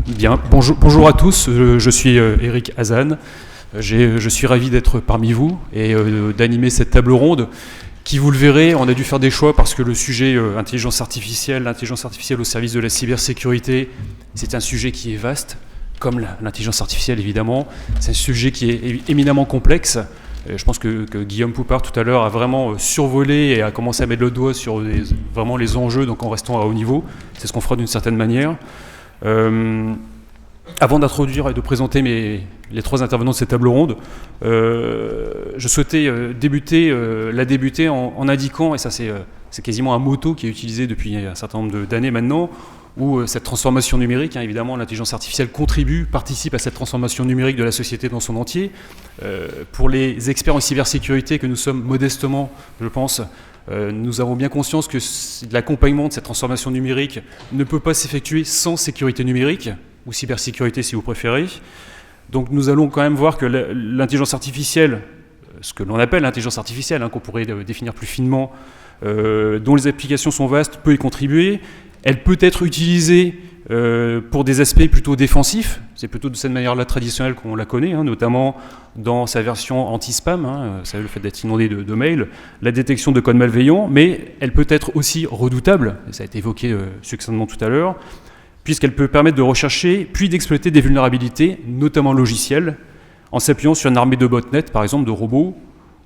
Bien, bonjour à tous, je suis Eric Hazan. Je suis ravi d'être parmi vous et d'animer cette table ronde qui, vous le verrez, on a dû faire des choix parce que le sujet l'intelligence artificielle au service de la cybersécurité, c'est un sujet qui est vaste, comme l'intelligence artificielle évidemment. C'est un sujet qui est éminemment complexe. Je pense que Guillaume Poupard tout à l'heure a vraiment survolé et a commencé à mettre le doigt sur vraiment les enjeux, donc en restant à haut niveau. C'est ce qu'on fera d'une certaine manière. Avant d'introduire et de présenter les trois intervenants de cette table ronde, je souhaitais débuter en indiquant, et ça c'est quasiment un motto qui est utilisé depuis un certain nombre d'années maintenant, où cette transformation numérique, évidemment l'intelligence artificielle participe à cette transformation numérique de la société dans son entier. Pour les experts en cybersécurité que nous sommes modestement, je pense, nous avons bien conscience que l'accompagnement de cette transformation numérique ne peut pas s'effectuer sans sécurité numérique, ou cybersécurité si vous préférez. Donc nous allons quand même voir que l'intelligence artificielle, ce que l'on appelle l'intelligence artificielle, qu'on pourrait définir plus finement, dont les applications sont vastes, peut y contribuer. Elle peut être utilisée pour des aspects plutôt défensifs, c'est plutôt de cette manière-là traditionnelle qu'on la connaît, notamment dans sa version anti-spam, vous savez, le fait d'être inondé de mails, la détection de codes malveillants, mais elle peut être aussi redoutable, ça a été évoqué succinctement tout à l'heure, puisqu'elle peut permettre de rechercher puis d'exploiter des vulnérabilités, notamment logicielles, en s'appuyant sur une armée de botnets, par exemple de robots,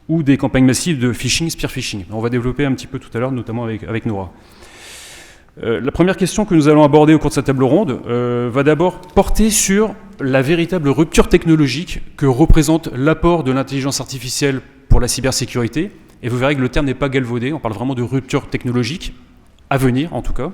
ou des campagnes massives de phishing, spear phishing. On va développer un petit peu tout à l'heure, notamment avec Nora. La première question que nous allons aborder au cours de cette table ronde va d'abord porter sur la véritable rupture technologique que représente l'apport de l'intelligence artificielle pour la cybersécurité. Et vous verrez que le terme n'est pas galvaudé, on parle vraiment de rupture technologique, à venir en tout cas.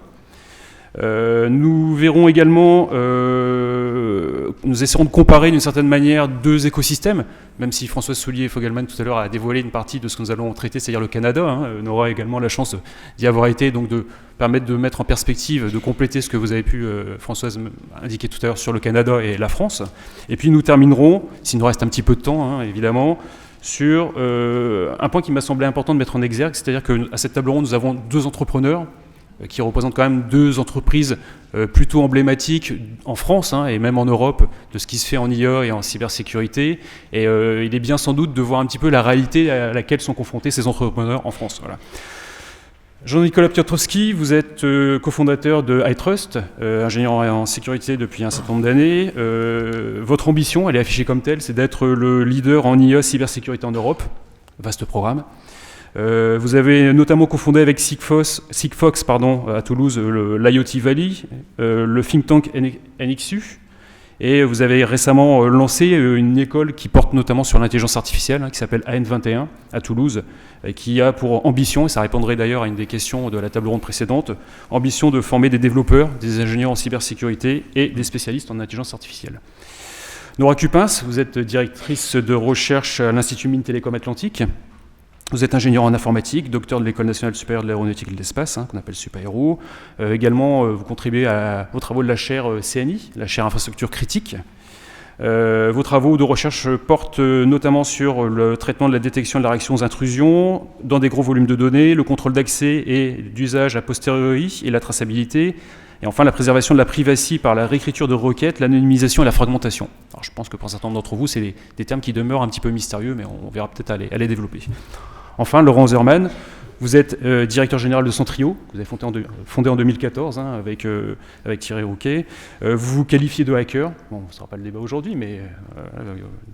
Nous verrons également, nous essaierons de comparer d'une certaine manière deux écosystèmes, même si Françoise Soulier-Fogelman tout à l'heure a dévoilé une partie de ce que nous allons traiter, c'est-à-dire le Canada. Nora a également la chance d'y avoir été, donc de permettre de mettre en perspective, de compléter ce que vous avez pu, Françoise, indiquer tout à l'heure sur le Canada et la France. Et puis nous terminerons, s'il nous reste un petit peu de temps, évidemment, sur un point qui m'a semblé important de mettre en exergue, c'est-à-dire qu'à cette table ronde, nous avons deux entrepreneurs qui représentent quand même deux entreprises plutôt emblématiques en France et même en Europe de ce qui se fait en IA et en cybersécurité. Et il est bien sans doute de voir un petit peu la réalité à laquelle sont confrontés ces entrepreneurs en France. Voilà. Jean-Nicolas Piotrowski, vous êtes cofondateur de iTrust, ingénieur en sécurité depuis un certain nombre d'années. Votre ambition, elle est affichée comme telle, c'est d'être le leader en IA cybersécurité en Europe. Vaste programme. Vous avez notamment cofondé avec Sigfox à Toulouse l'IoT Valley, le think tank NXU, et vous avez récemment lancé une école qui porte notamment sur l'intelligence artificielle, qui s'appelle AN21 à Toulouse, et qui a pour ambition, et ça répondrait d'ailleurs à une des questions de la table ronde précédente, ambition de former des développeurs, des ingénieurs en cybersécurité et des spécialistes en intelligence artificielle. Nora Cupins, vous êtes directrice de recherche à l'Institut Mines Télécom Atlantique. Vous êtes ingénieur en informatique, docteur de l'École nationale supérieure de l'aéronautique et de l'espace, qu'on appelle SUPAERO. Également, vous contribuez aux travaux de la chaire CNI, la chaire infrastructure critique. Vos travaux de recherche portent notamment sur le traitement de la détection de la réaction aux intrusions dans des gros volumes de données, le contrôle d'accès et d'usage a posteriori et la traçabilité. Et enfin, la préservation de la privacy par la réécriture de requêtes, l'anonymisation et la fragmentation. Alors, je pense que pour un certain nombre d'entre vous, c'est des termes qui demeurent un petit peu mystérieux, mais on verra peut-être à les développer. Enfin, Laurent Zerman, vous êtes directeur général de Centrio, que vous avez fondé en 2014 avec Thierry Rouquet. Vous vous qualifiez de hacker. Bon, ce ne sera pas le débat aujourd'hui, mais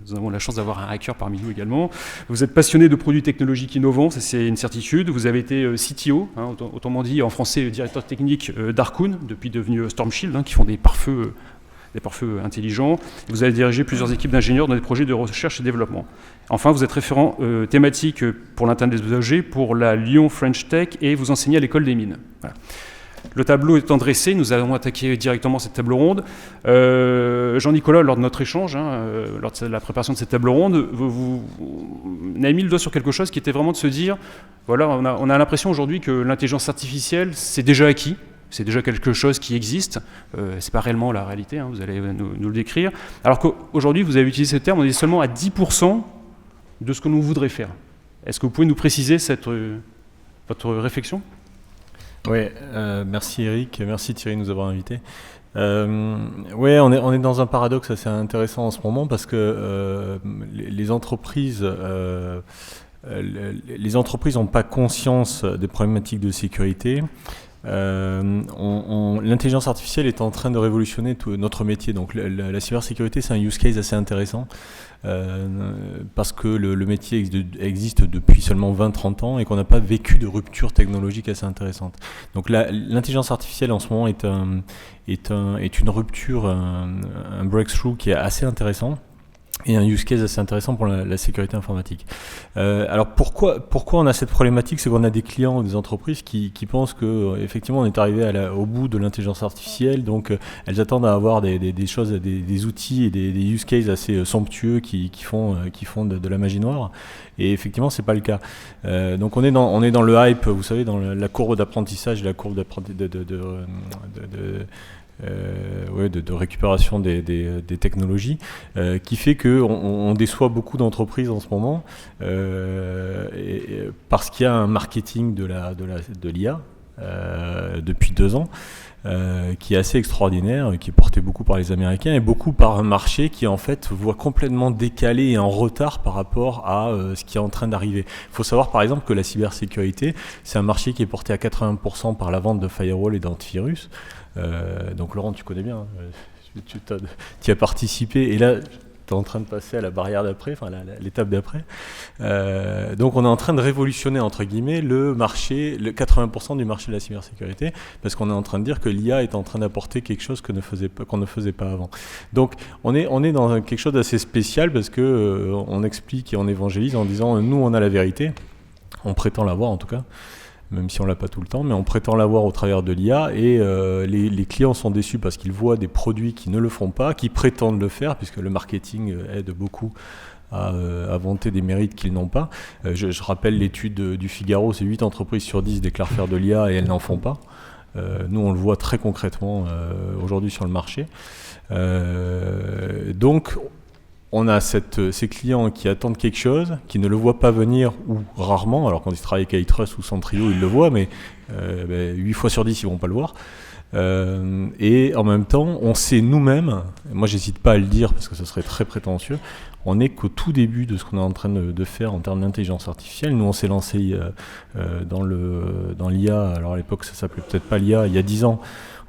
nous avons la chance d'avoir un hacker parmi nous également. Vous êtes passionné de produits technologiques innovants, ça c'est une certitude. Vous avez été CTO, autrement dit en français directeur technique d'Arcoon, depuis devenu Storm Shield, qui font des pare-feux intelligents. Vous avez dirigé plusieurs équipes d'ingénieurs dans des projets de recherche et développement. Enfin, vous êtes référent thématique pour l'Internet des usagers, pour la Lyon French Tech, et vous enseignez à l'école des mines. Voilà. Le tableau étant dressé, nous allons attaquer directement cette table ronde. Jean-Nicolas, lors de notre échange, lors de la préparation de cette table ronde, vous avez mis le doigt sur quelque chose qui était vraiment de se dire, voilà, on a l'impression aujourd'hui que l'intelligence artificielle, c'est déjà acquis. C'est déjà quelque chose qui existe, c'est pas réellement la réalité, vous allez nous le décrire. Alors qu'aujourd'hui, vous avez utilisé ce terme, on est seulement à 10% de ce que nous voudrions faire. Est-ce que vous pouvez nous préciser votre réflexion ? Oui, merci Eric, merci Thierry de nous avoir invités. Ouais, on est dans un paradoxe assez intéressant en ce moment parce que les entreprises n'ont pas conscience des problématiques de sécurité. L'intelligence artificielle est en train de révolutionner tout notre métier. Donc la cybersécurité, c'est un use case assez intéressant parce que le métier existe depuis seulement 20-30 ans et qu'on n'a pas vécu de rupture technologique assez intéressante. Donc l'intelligence artificielle en ce moment est une rupture, un breakthrough qui est assez intéressant. Et un use case assez intéressant pour la sécurité informatique. Alors pourquoi on a cette problématique? C'est qu'on a des clients ou des entreprises qui pensent que effectivement on est arrivé au bout de l'intelligence artificielle, donc elles attendent à avoir des choses, des outils et des use cases assez somptueux qui font de la magie noire. Et effectivement c'est pas le cas. Donc on est dans le hype, vous savez, dans la courbe d'apprentissage, la courbe de récupération des technologies, qui fait qu'on déçoit beaucoup d'entreprises en ce moment parce qu'il y a un marketing de l'IA depuis 2 ans qui est assez extraordinaire, qui est porté beaucoup par les Américains et beaucoup par un marché qui en fait voit complètement décalé et en retard par rapport à ce qui est en train d'arriver. Il faut savoir par exemple que la cybersécurité, c'est un marché qui est porté à 80% par la vente de firewall et d'antivirus. Donc Laurent, tu connais bien, hein, tu as participé et là tu es en train de passer à la barrière d'après, enfin l'étape d'après. Donc on est en train de révolutionner entre guillemets le marché, le 80% du marché de la cybersécurité, parce qu'on est en train de dire que l'IA est en train d'apporter quelque chose qu'on ne faisait pas avant. Donc on est dans quelque chose d'assez spécial parce que on explique et on évangélise en disant nous on a la vérité, on prétend l'avoir en tout cas. Même si on l'a pas tout le temps, mais on prétend l'avoir au travers de l'IA et les clients sont déçus parce qu'ils voient des produits qui ne le font pas, qui prétendent le faire, puisque le marketing aide beaucoup à vanter des mérites qu'ils n'ont pas. Je rappelle l'étude du Figaro, c'est 8 entreprises sur 10 déclarent faire de l'IA et elles n'en font pas. Nous, on le voit très concrètement aujourd'hui sur le marché. Donc, on a ces clients qui attendent quelque chose, qui ne le voient pas venir ou rarement, alors quand ils travaillent avec iTrust ou Centrio, ils le voient, mais 8 fois sur 10, ils ne vont pas le voir. Et en même temps, on sait nous-mêmes, moi j'hésite pas à le dire parce que ce serait très prétentieux, on n'est qu'au tout début de ce qu'on est en train de faire en termes d'intelligence artificielle. Nous, on s'est lancé dans l'IA, alors à l'époque ça s'appelait peut-être pas l'IA, il y a 10 ans,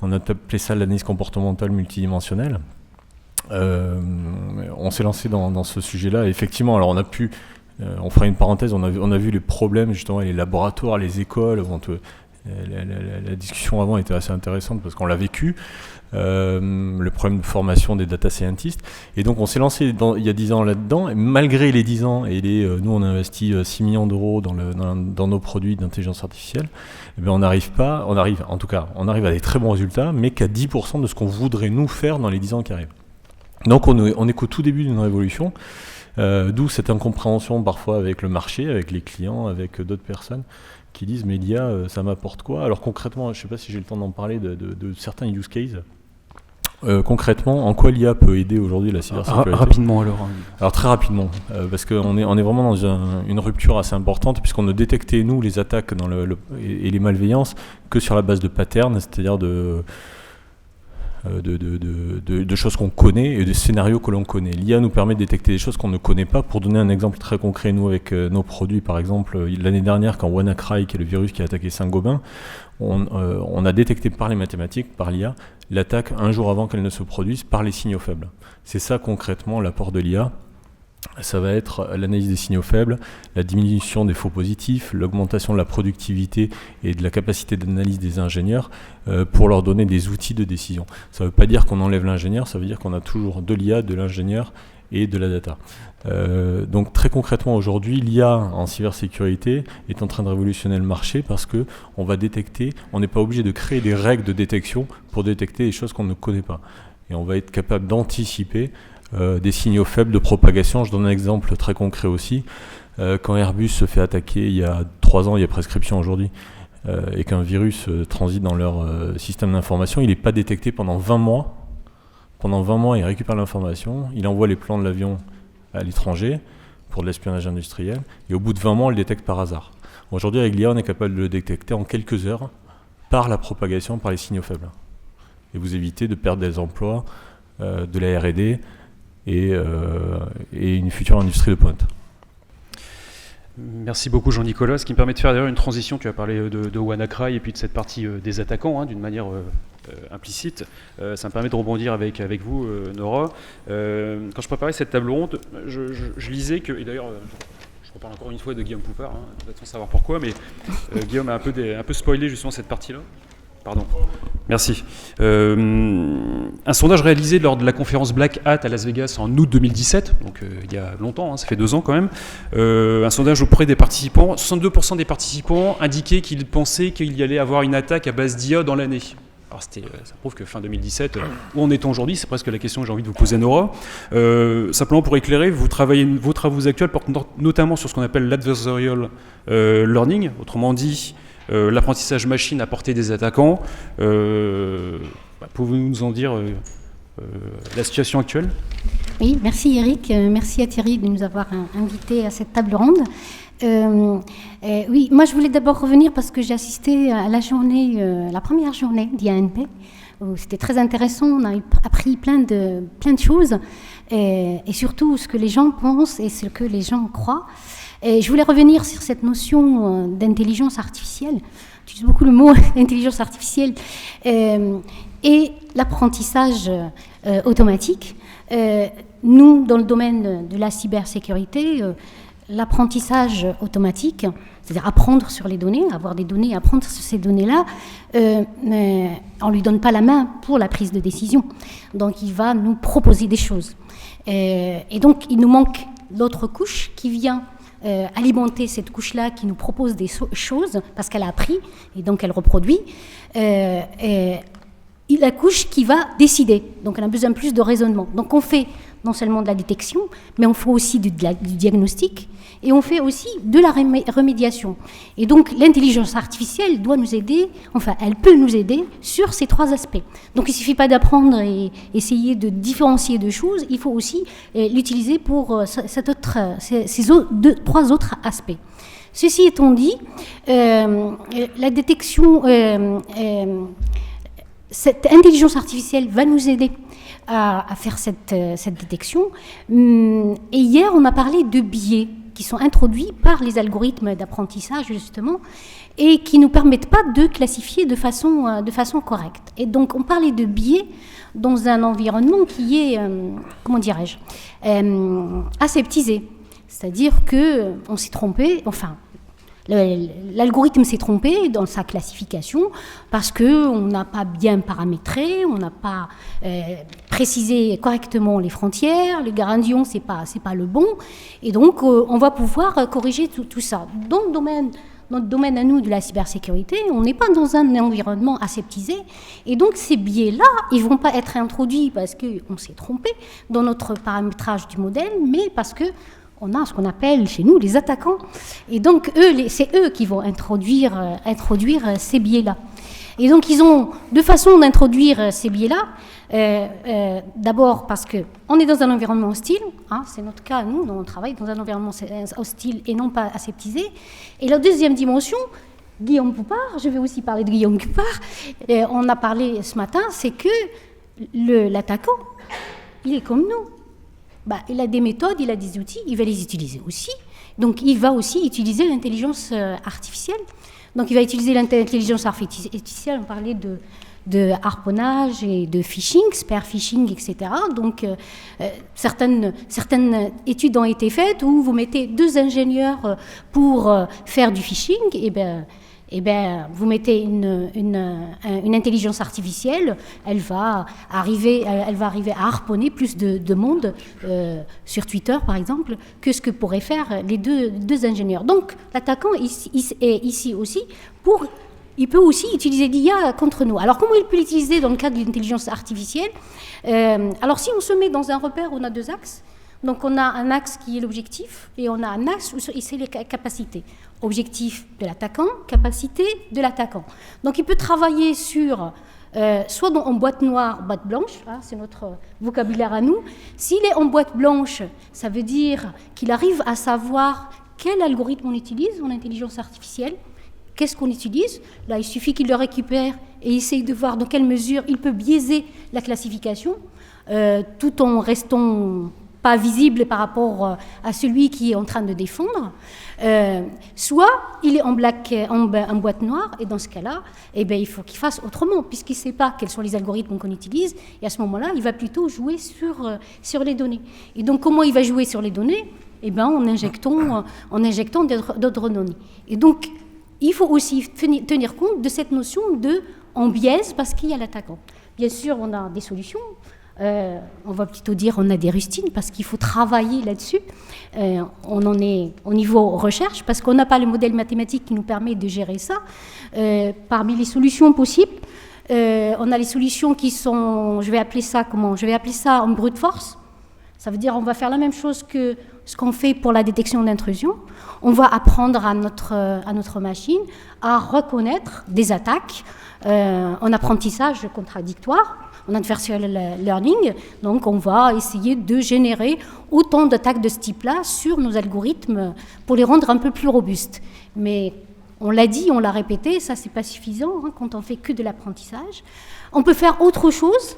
on a appelé ça l'analyse comportementale multidimensionnelle. On s'est lancé dans ce sujet-là. Effectivement, alors on fera une parenthèse, on a vu les problèmes justement, les laboratoires, les écoles. La discussion avant était assez intéressante parce qu'on l'a vécu. Le problème de formation des data scientists. Et donc on s'est lancé il y a 10 ans là-dedans. Et malgré les 10 ans et nous on a investi 6 millions d'euros dans nos produits d'intelligence artificielle, eh bien on arrive à des très bons résultats, mais qu'à 10% de ce qu'on voudrait nous faire dans les 10 ans qui arrivent. Donc on est qu'au tout début d'une révolution, d'où cette incompréhension parfois avec le marché, avec les clients, avec d'autres personnes qui disent mais l'IA ça m'apporte quoi? Alors concrètement, je ne sais pas si j'ai le temps d'en parler de certains use cases. Concrètement, en quoi l'IA peut aider aujourd'hui la cybersécurité? Rapidement alors. Alors très rapidement, parce qu'on est vraiment dans une rupture assez importante puisqu'on ne détectait nous les attaques et les malveillances que sur la base de patterns, c'est-à-dire de choses qu'on connaît et de scénarios que l'on connaît. L'IA nous permet de détecter des choses qu'on ne connaît pas. Pour donner un exemple très concret, nous avec nos produits, par exemple, l'année dernière, quand WannaCry, qui est le virus qui a attaqué Saint-Gobain, on a détecté par les mathématiques, par l'IA, l'attaque un jour avant qu'elle ne se produise par les signaux faibles. C'est ça concrètement l'apport de l'IA. Ça va être l'analyse des signaux faibles, la diminution des faux positifs, l'augmentation de la productivité et de la capacité d'analyse des ingénieurs pour leur donner des outils de décision. Ça ne veut pas dire qu'on enlève l'ingénieur, ça veut dire qu'on a toujours de l'IA, de l'ingénieur et de la data. Donc très concrètement aujourd'hui, l'IA en cybersécurité est en train de révolutionner le marché parce que on va détecter, on n'est pas obligé de créer des règles de détection pour détecter des choses qu'on ne connaît pas. Et on va être capable d'anticiper des signaux faibles de propagation. Je donne un exemple très concret aussi. Quand Airbus se fait attaquer il y a 3 ans, il y a prescription aujourd'hui, et qu'un virus transite dans leur système d'information, il n'est pas détecté pendant 20 mois. Pendant 20 mois, il récupère l'information, il envoie les plans de l'avion à l'étranger pour de l'espionnage industriel, et au bout de 20 mois, on le détecte par hasard. Aujourd'hui, avec l'IA, on est capable de le détecter en quelques heures par la propagation, par les signaux faibles. et vous évitez de perdre des emplois, de la R&D et une future industrie de pointe. Merci beaucoup Jean-Nicolas, ce qui me permet de faire d'ailleurs une transition. Tu as parlé de WannaCry et puis de cette partie des attaquants d'une manière implicite. Ça me permet de rebondir avec vous, Nora. Quand je préparais cette table ronde, je lisais que, et d'ailleurs je reparle encore une fois de Guillaume Poupard, peut-être sans savoir pourquoi, mais Guillaume a un peu spoilé justement cette partie-là. Pardon. Merci. Un sondage réalisé lors de la conférence Black Hat à Las Vegas en août 2017, donc il y a longtemps, ça fait 2 ans quand même, un sondage auprès des participants, 62% des participants indiquaient qu'ils pensaient qu'il y allait avoir une attaque à base d'IA dans l'année. Alors ça prouve que fin 2017, où en est-on aujourd'hui? C'est presque la question que j'ai envie de vous poser, Nora. Simplement pour éclairer, vos travaux actuels portent notamment sur ce qu'on appelle l'adversarial learning, autrement dit l'apprentissage machine à portée des attaquants. Pouvez-vous nous en dire la situation actuelle? Oui, merci Eric, merci à Thierry de nous avoir invités à cette table ronde. Oui, moi je voulais d'abord revenir parce que j'ai assisté à la première journée d'IANP, où c'était très intéressant, on a appris plein de choses, et surtout ce que les gens pensent et ce que les gens croient. Et je voulais revenir sur cette notion d'intelligence artificielle. J'utilise beaucoup le mot intelligence artificielle et l'apprentissage automatique. Nous, dans le domaine de la cybersécurité, l'apprentissage automatique, c'est-à-dire apprendre sur les données, avoir des données, apprendre sur ces données-là, on ne lui donne pas la main pour la prise de décision. Donc, il va nous proposer des choses. Et donc, il nous manque l'autre couche qui vient alimenter cette couche-là, qui nous propose des choses, parce qu'elle a appris, et donc elle reproduit. La couche qui va décider. Donc, on a besoin plus de raisonnement. Donc, on fait non seulement de la détection, mais on fait aussi du diagnostic, et on fait aussi de la remédiation. Et donc, l'intelligence artificielle doit nous aider, enfin, elle peut nous aider sur ces 3 aspects. Donc, il ne suffit pas d'apprendre et essayer de différencier 2 choses, il faut aussi l'utiliser pour ces 3 autres aspects. Ceci étant dit, la détection, cette intelligence artificielle va nous aider à faire cette détection. Et hier, on a parlé de biais qui sont introduits par les algorithmes d'apprentissage, justement, et qui ne nous permettent pas de classifier de façon correcte. Et donc, on parlait de biais dans un environnement qui est, comment dirais-je, aseptisé. C'est-à-dire qu'on s'est trompé, enfin, l'algorithme s'est trompé dans sa classification parce qu'on n'a pas bien paramétré, on n'a pas précisé correctement les frontières, le gradient c'est pas le bon, et donc on va pouvoir corriger tout ça. Dans notre domaine à nous de la cybersécurité, on n'est pas dans un environnement aseptisé, et donc ces biais-là, ils ne vont pas être introduits parce qu'on s'est trompé dans notre paramétrage du modèle, mais parce que on a ce qu'on appelle chez nous les attaquants. Et donc, c'est eux qui vont introduire ces biais-là. Et donc, ils ont deux façons d'introduire ces biais-là. D'abord parce qu'on est dans un environnement hostile. C'est notre cas, nous, on travaille dans un environnement hostile et non pas aseptisé. Et la deuxième dimension, Guillaume Poupard, je vais aussi parler de Guillaume Poupard, on a parlé ce matin, c'est que l'attaquant, il est comme nous. Il a des méthodes, il a des outils, il va les utiliser aussi. Donc, il va aussi utiliser l'intelligence artificielle. Donc, il va utiliser l'intelligence artificielle, on parlait de harponnage et de phishing, spear phishing, etc. Donc, certaines études ont été faites où vous mettez 2 ingénieurs pour faire du phishing, et vous mettez une intelligence artificielle, elle va arriver à harponner plus de monde sur Twitter, par exemple, que ce que pourraient faire les deux ingénieurs. Donc, l'attaquant est ici aussi il peut aussi utiliser l'IA contre nous. Alors, comment il peut l'utiliser dans le cadre de l'intelligence artificielle ? Alors, si on se met dans un repère, on a 2 axes. Donc, on a un axe qui est l'objectif et on a un axe où c'est les capacités. Objectif de l'attaquant, capacité de l'attaquant. Donc, il peut travailler sur, soit en boîte noire, boîte blanche, c'est notre vocabulaire à nous. S'il est en boîte blanche, ça veut dire qu'il arrive à savoir quel algorithme on utilise en intelligence artificielle, qu'est-ce qu'on utilise? Là, il suffit qu'il le récupère et essaye de voir dans quelle mesure il peut biaiser la classification, tout en restant pas visible par rapport à celui qui est en train de défendre. Soit il est en boîte noire, et dans ce cas-là, eh bien, il faut qu'il fasse autrement, puisqu'il ne sait pas quels sont les algorithmes qu'on utilise, et à ce moment-là, il va plutôt jouer sur les données. Et donc, comment il va jouer sur les données? Eh bien, en injectant d'autres données. Et donc, il faut aussi tenir compte de cette notion de on biaise parce qu'il y a l'attaquant. Bien sûr, on a des solutions. On va plutôt dire on a des rustines parce qu'il faut travailler là-dessus. On en est au niveau recherche parce qu'on n'a pas le modèle mathématique qui nous permet de gérer ça. Parmi les solutions possibles, on a les solutions qui sont, je vais appeler ça en brute force. Ça veut dire on va faire la même chose que ce qu'on fait pour la détection d'intrusion. On va apprendre à notre machine à reconnaître des attaques en apprentissage contradictoire, en adversarial learning. Donc on va essayer de générer autant d'attaques de ce type-là sur nos algorithmes pour les rendre un peu plus robustes. Mais on l'a dit, on l'a répété, ça c'est pas suffisant quand on fait que de l'apprentissage. On peut faire autre chose.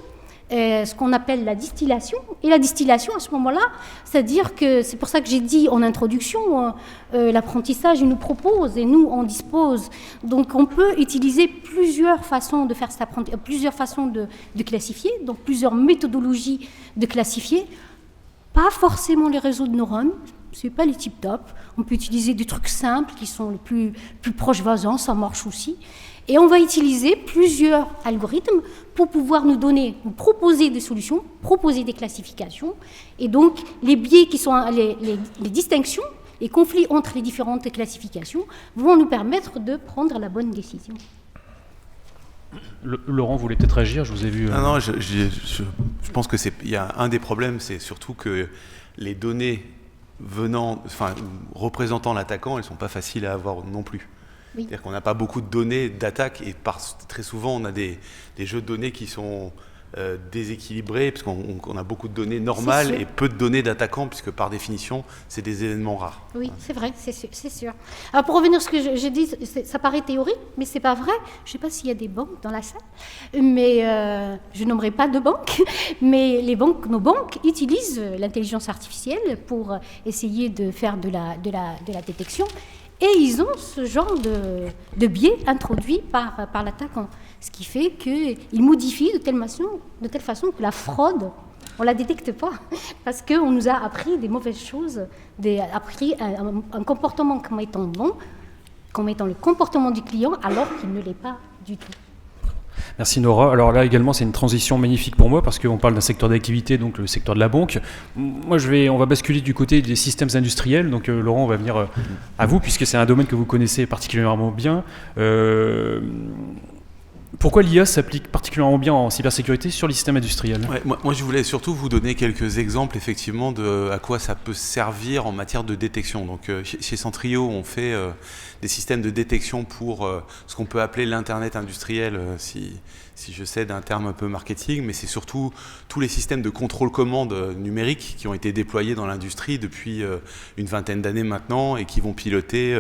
Ce qu'on appelle la distillation. Et la distillation, à ce moment-là, c'est-à-dire que c'est pour ça que j'ai dit en introduction, l'apprentissage, il nous propose et nous, on dispose. Donc, on peut utiliser plusieurs façons de faire cet apprentissage, plusieurs façons de classifier, donc plusieurs méthodologies de classifier. Pas forcément les réseaux de neurones, c'est pas les tip-top. On peut utiliser des trucs simples qui sont les plus proches voisins, ça marche aussi. Et on va utiliser plusieurs algorithmes pour pouvoir nous proposer des solutions, proposer des classifications. Et donc, les biais qui sont les distinctions, les conflits entre les différentes classifications vont nous permettre de prendre la bonne décision. Laurent voulait peut-être agir, je vous ai vu. Non, je pense que il y a un des problèmes, c'est surtout que les données représentant l'attaquant, elles ne sont pas faciles à avoir non plus. Oui. C'est-à-dire qu'on n'a pas beaucoup de données d'attaque et très souvent on a des jeux de données qui sont déséquilibrés parce qu'on a beaucoup de données normales et peu de données d'attaquants puisque par définition c'est des événements rares. Oui, c'est vrai, c'est sûr. Alors pour revenir à ce que j'ai dit, ça paraît théorique, mais c'est pas vrai. Je ne sais pas s'il y a des banques dans la salle, mais je nommerai pas de banques, mais nos banques utilisent l'intelligence artificielle pour essayer de faire de la détection. Et ils ont ce genre de biais introduit par l'attaquant. Ce qui fait qu'ils modifient de telle façon que la fraude, on ne la détecte pas. Parce qu'on nous a appris des mauvaises choses, appris un comportement comme étant bon, comme étant le comportement du client, alors qu'il ne l'est pas du tout. Merci Nora. Alors là également c'est une transition magnifique pour moi parce qu'on parle d'un secteur d'activité, donc le secteur de la banque. Moi on va basculer du côté des systèmes industriels. Donc Laurent, on va venir à vous puisque c'est un domaine que vous connaissez particulièrement bien. Pourquoi l'IA s'applique particulièrement bien en cybersécurité sur les systèmes industriels ? Moi, je voulais surtout vous donner quelques exemples, effectivement, de à quoi ça peut servir en matière de détection. Donc, chez Centrio, on fait des systèmes de détection pour ce qu'on peut appeler l'Internet industriel, si je cède un terme un peu marketing, mais c'est surtout tous les systèmes de contrôle-commande numérique qui ont été déployés dans l'industrie depuis une vingtaine d'années maintenant et qui vont piloter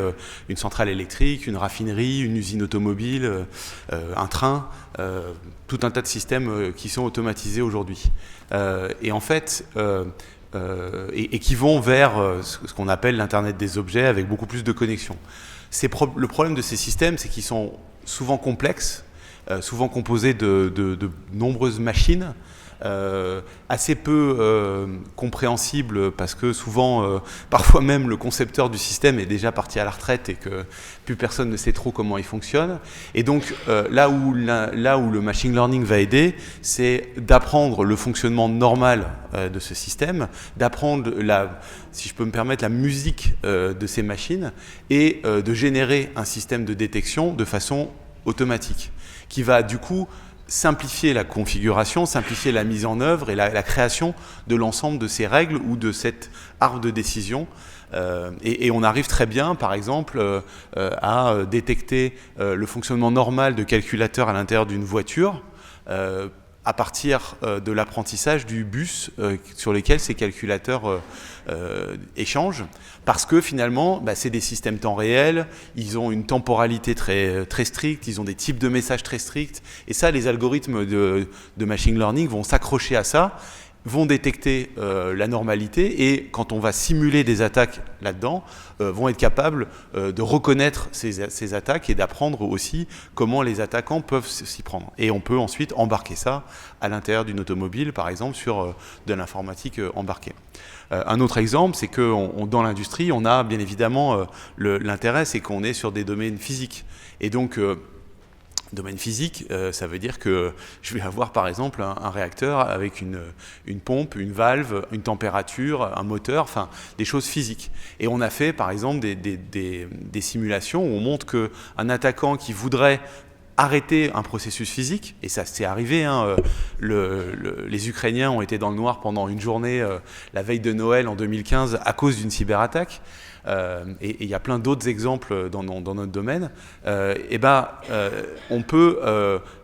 une centrale électrique, une raffinerie, une usine automobile, un train, tout un tas de systèmes qui sont automatisés aujourd'hui. Et en fait, et qui vont vers ce qu'on appelle l'Internet des objets avec beaucoup plus de connexions. Le problème de ces systèmes, c'est qu'ils sont souvent complexes, souvent composés de nombreuses machines, assez peu compréhensibles parce que souvent, parfois même le concepteur du système est déjà parti à la retraite et que plus personne ne sait trop comment il fonctionne. Et donc là où le machine learning va aider, c'est d'apprendre le fonctionnement normal de ce système, d'apprendre si je peux me permettre, la musique de ces machines et de générer un système de détection de façon automatique qui va du coup simplifier la configuration, simplifier la mise en œuvre et la création de l'ensemble de ces règles ou de cet arbre de décision. Et on arrive très bien, par exemple, à détecter le fonctionnement normal de calculateurs à l'intérieur d'une voiture à partir de l'apprentissage du bus sur lequel ces calculateurs échangent, parce que finalement, c'est des systèmes temps réel, ils ont une temporalité très, très stricte, ils ont des types de messages très stricts, et ça, les algorithmes de machine learning vont s'accrocher à ça, vont détecter la normalité, et quand on va simuler des attaques là-dedans, vont être capables de reconnaître ces attaques et d'apprendre aussi comment les attaquants peuvent s'y prendre. Et on peut ensuite embarquer ça à l'intérieur d'une automobile, par exemple, sur de l'informatique embarquée. Un autre exemple, c'est que dans l'industrie, on a bien évidemment l'intérêt, c'est qu'on est sur des domaines physiques. Et donc, domaine physique, ça veut dire que je vais avoir par exemple un réacteur avec une pompe, une valve, une température, un moteur, enfin des choses physiques. Et on a fait par exemple des simulations où on montre qu'un attaquant qui voudrait arrêter un processus physique, et ça s'est arrivé, les Ukrainiens ont été dans le noir pendant une journée la veille de Noël en 2015 à cause d'une cyberattaque. Et il y a plein d'autres exemples dans notre domaine, on peut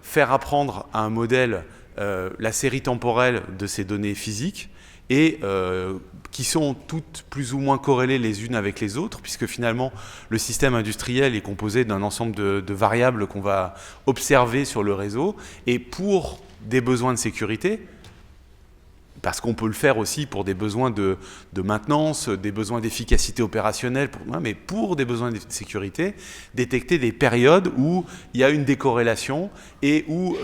faire apprendre à un modèle la série temporelle de ces données physiques et qui sont toutes plus ou moins corrélées les unes avec les autres, puisque finalement le système industriel est composé d'un ensemble de variables qu'on va observer sur le réseau, et pour des besoins de sécurité, parce qu'on peut le faire aussi pour des besoins de maintenance, des besoins d'efficacité opérationnelle, mais pour des besoins de sécurité, détecter des périodes où il y a une décorrélation et où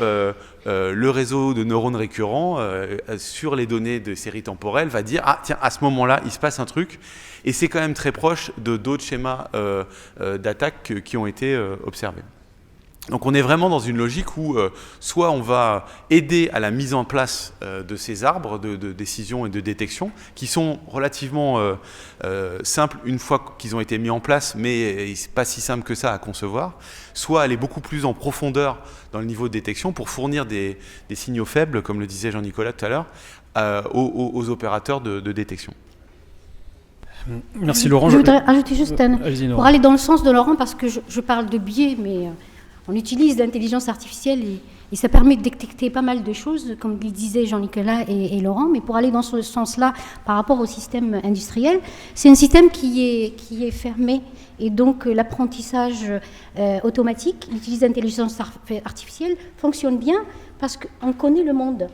le réseau de neurones récurrents, sur les données de séries temporelles, va dire « Ah tiens, à ce moment-là, il se passe un truc ». Et c'est quand même très proche de d'autres schémas d'attaque qui ont été observés. Donc on est vraiment dans une logique où soit on va aider à la mise en place de ces arbres de décision et de détection, qui sont relativement simples une fois qu'ils ont été mis en place, mais c'est pas si simple que ça à concevoir, soit aller beaucoup plus en profondeur dans le niveau de détection pour fournir des signaux faibles, comme le disait Jean-Nicolas tout à l'heure, aux opérateurs de détection. Merci Laurent. Je voudrais ajouter juste pour aller dans le sens de Laurent, parce que je parle de biais, mais on utilise l'intelligence artificielle et ça permet de détecter pas mal de choses, comme le disaient Jean-Nicolas et Laurent. Mais pour aller dans ce sens-là, par rapport au système industriel, c'est un système qui est fermé. Et donc l'apprentissage automatique, l'utilisation de l'intelligence artificielle fonctionne bien parce qu'on connaît le monde.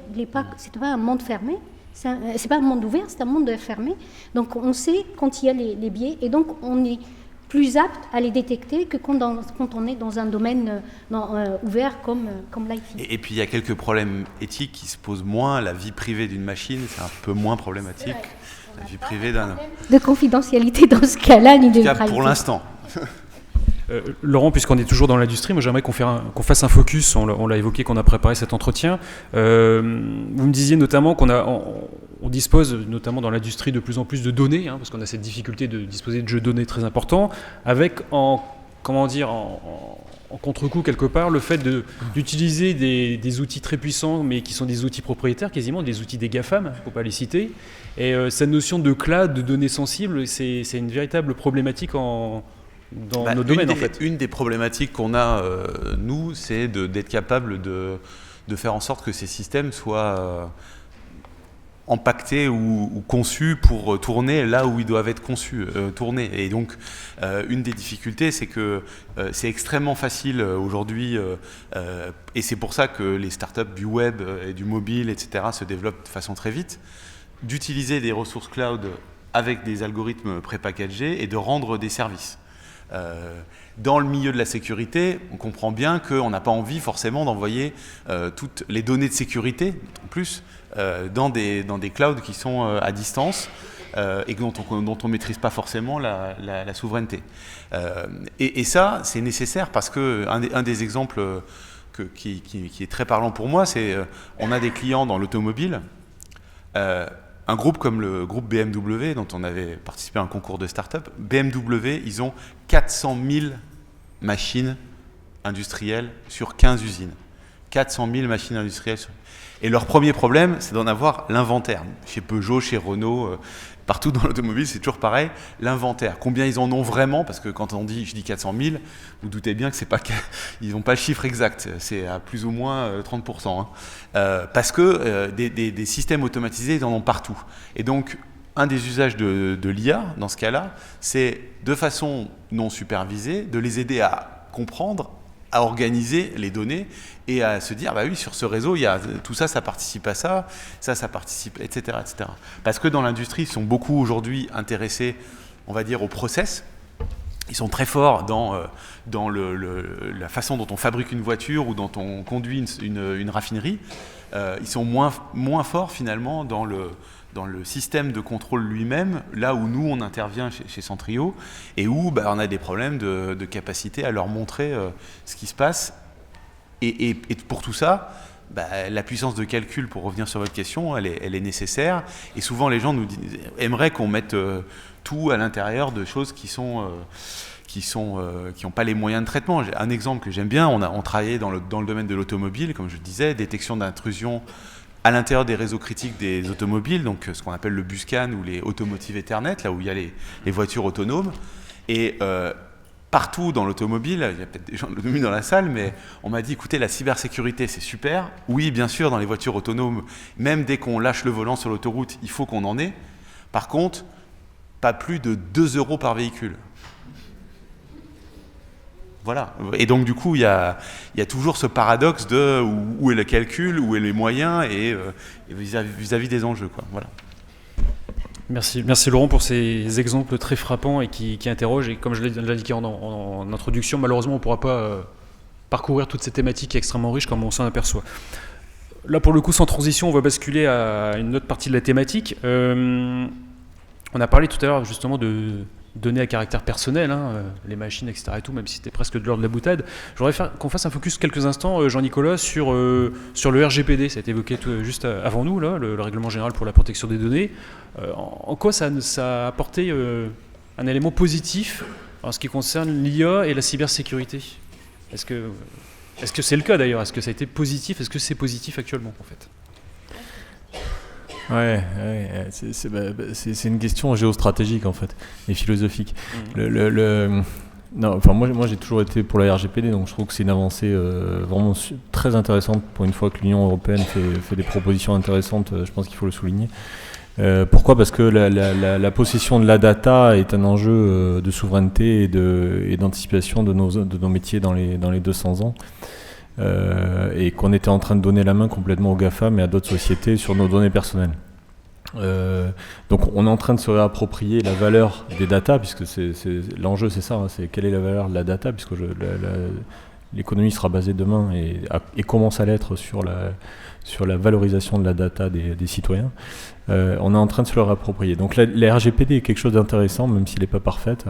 C'est pas un monde fermé. C'est pas un monde ouvert, c'est un monde fermé. Donc on sait quand il y a les biais, et donc on est plus apte à les détecter que quand on est dans un domaine ouvert comme l'IT. Et puis il y a quelques problèmes éthiques qui se posent moins. La vie privée d'une machine, c'est un peu moins problématique. La vie privée d'un... De confidentialité dans ce cas-là, ni de privacy. Pour l'instant. Laurent, puisqu'on est toujours dans l'industrie, moi j'aimerais qu'on fasse un focus, on l'a évoqué, qu'on a préparé cet entretien. Vous me disiez notamment qu'on dispose, notamment dans l'industrie, de plus en plus de données, parce qu'on a cette difficulté de disposer de jeux de données très importants, avec en contre-coup quelque part le fait d'utiliser des outils très puissants, mais qui sont des outils propriétaires, quasiment des outils des GAFAM, il ne faut pas les citer. Et cette notion de cloud, de données sensibles, c'est une véritable problématique dans nos domaines, en fait. Une des problématiques qu'on a, nous, c'est d'être capable de faire en sorte que ces systèmes soient empaquetés ou conçus pour tourner là où ils doivent être conçus, tourner. Et donc, une des difficultés, c'est que c'est extrêmement facile aujourd'hui, et c'est pour ça que les startups du web et du mobile, etc., se développent de façon très vite, d'utiliser des ressources cloud avec des algorithmes prépackagés et de rendre des services. Dans le milieu de la sécurité, on comprend bien qu'on n'a pas envie forcément d'envoyer toutes les données de sécurité, en plus, dans des clouds qui sont à distance et dont on ne maîtrise pas forcément la souveraineté. Et ça, c'est nécessaire parce qu'un des exemples qui est très parlant pour moi, c'est on a des clients dans l'automobile. Un groupe comme le groupe BMW, dont on avait participé à un concours de start-up, BMW, ils ont 400 000 machines industrielles sur 15 usines. 400 000 machines industrielles. Et leur premier problème, c'est d'en avoir l'inventaire. Chez Peugeot, chez Renault, partout dans l'automobile, c'est toujours pareil, l'inventaire. Combien ils en ont vraiment? Parce que quand je dis 400 000, vous doutez bien que c'est pas, ils n'ont pas le chiffre exact. C'est à plus ou moins 30%. Hein. Parce que des systèmes automatisés, ils en ont partout. Et donc, un des usages de l'IA, dans ce cas-là, c'est de façon non supervisée, de les aider à comprendre, à organiser les données et à se dire, bah oui, sur ce réseau, il y a tout ça, ça participe à ça, ça participe, etc., etc. Parce que dans l'industrie, ils sont beaucoup aujourd'hui intéressés, on va dire, au process. Ils sont très forts dans la façon dont on fabrique une voiture ou dont on conduit une raffinerie. Ils sont moins forts, finalement, dans le système de contrôle lui-même, là où nous, on intervient chez Centrio, et où on a des problèmes de capacité à leur montrer ce qui se passe. Et pour tout ça, la puissance de calcul, pour revenir sur votre question, elle est nécessaire. Et souvent, les gens aimeraient qu'on mette tout à l'intérieur de choses qui n'ont pas les moyens de traitement. Un exemple que j'aime bien, on travaillait dans le domaine de l'automobile, comme je le disais, détection d'intrusion à l'intérieur des réseaux critiques des automobiles, donc ce qu'on appelle le BUSCAN ou les Automotive Ethernet, là où il y a les voitures autonomes. Et partout dans l'automobile, il y a peut-être des gens de l'automobile dans la salle, mais on m'a dit, écoutez, la cybersécurité, c'est super. Oui, bien sûr, dans les voitures autonomes, même dès qu'on lâche le volant sur l'autoroute, il faut qu'on en ait. Par contre, pas plus de 2 € par véhicule. Voilà. Et donc, du coup, il y a toujours ce paradoxe de où est le calcul, où est les moyens et vis-à-vis des enjeux, quoi. Voilà. Merci Laurent pour ces exemples très frappants et qui interrogent. Et comme je l'ai indiqué en introduction, malheureusement, on ne pourra pas parcourir toutes ces thématiques extrêmement riches comme on s'en aperçoit. Là, pour le coup, sans transition, on va basculer à une autre partie de la thématique. On a parlé tout à l'heure justement de données à caractère personnel, les machines, etc. et tout, même si c'était presque de l'ordre de la boutade. Je voudrais qu'on fasse un focus quelques instants, Jean-Nicolas, sur le RGPD. Ça a été évoqué juste avant nous, là, le Règlement général pour la protection des données. En quoi ça a apporté un élément positif en ce qui concerne l'IA et la cybersécurité? Est-ce que c'est le cas d'ailleurs? Est-ce que ça a été positif? Est-ce que c'est positif actuellement en fait? Ouais, c'est une question géostratégique en fait et philosophique. Non, enfin moi j'ai toujours été pour la RGPD, donc je trouve que c'est une avancée vraiment très intéressante pour une fois que l'Union européenne fait des propositions intéressantes. Je pense qu'il faut le souligner. Pourquoi? Parce que la possession de la data est un enjeu de souveraineté et d'anticipation de nos métiers dans les 200 ans. Et qu'on était en train de donner la main complètement aux GAFAM et à d'autres sociétés sur nos données personnelles. Donc on est en train de se réapproprier la valeur des data, puisque l'enjeu c'est ça, c'est quelle est la valeur de la data, puisque l'économie sera basée demain et commence à l'être sur la valorisation de la data des citoyens. On est en train de se le réapproprier. Donc la RGPD est quelque chose d'intéressant, même s'il n'est pas parfaite,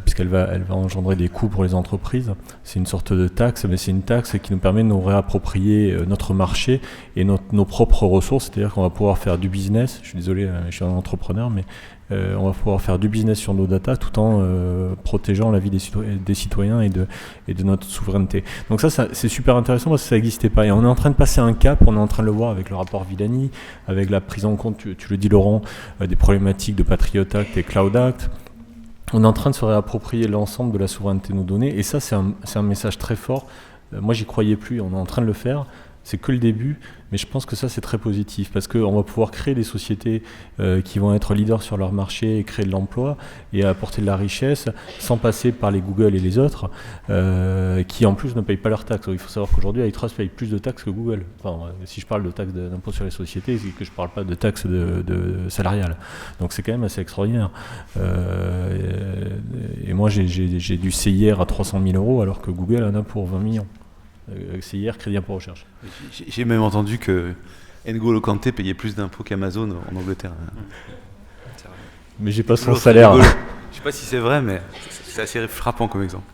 puisqu'elle va engendrer des coûts pour les entreprises. C'est une sorte de taxe, mais c'est une taxe qui nous permet de nous réapproprier notre marché et nos propres ressources, c'est-à-dire qu'on va pouvoir faire du business. Je suis désolé, je suis un entrepreneur, mais on va pouvoir faire du business sur nos data tout en protégeant la vie des citoyens et de notre souveraineté. Donc ça c'est super intéressant parce que ça n'existait pas. Et on est en train de passer un cap, on est en train de le voir avec le rapport Villani, avec la prise en compte, tu le dis Laurent, des problématiques de Patriot Act et Cloud Act. On est en train de se réapproprier l'ensemble de la souveraineté de nos données et ça c'est un message très fort. Moi j'y croyais plus, on est en train de le faire. C'est que le début, mais je pense que ça c'est très positif parce qu'on va pouvoir créer des sociétés qui vont être leaders sur leur marché et créer de l'emploi et apporter de la richesse sans passer par les Google et les autres qui en plus ne payent pas leurs taxes. Il faut savoir qu'aujourd'hui iTrust paye plus de taxes que Google. Enfin, si je parle de taxes d'impôt sur les sociétés, c'est que je ne parle pas de taxes de salariales. Donc c'est quand même assez extraordinaire. Et moi j'ai du CIR à 300 000 € alors que Google en a pour 20 millions. C'est hier Crédit Impôt Recherche. J'ai même entendu que N'Golo Kanté payait plus d'impôts qu'Amazon en Angleterre. Mais j'ai pas son salaire. Je sais pas si c'est vrai, mais c'est assez frappant comme exemple.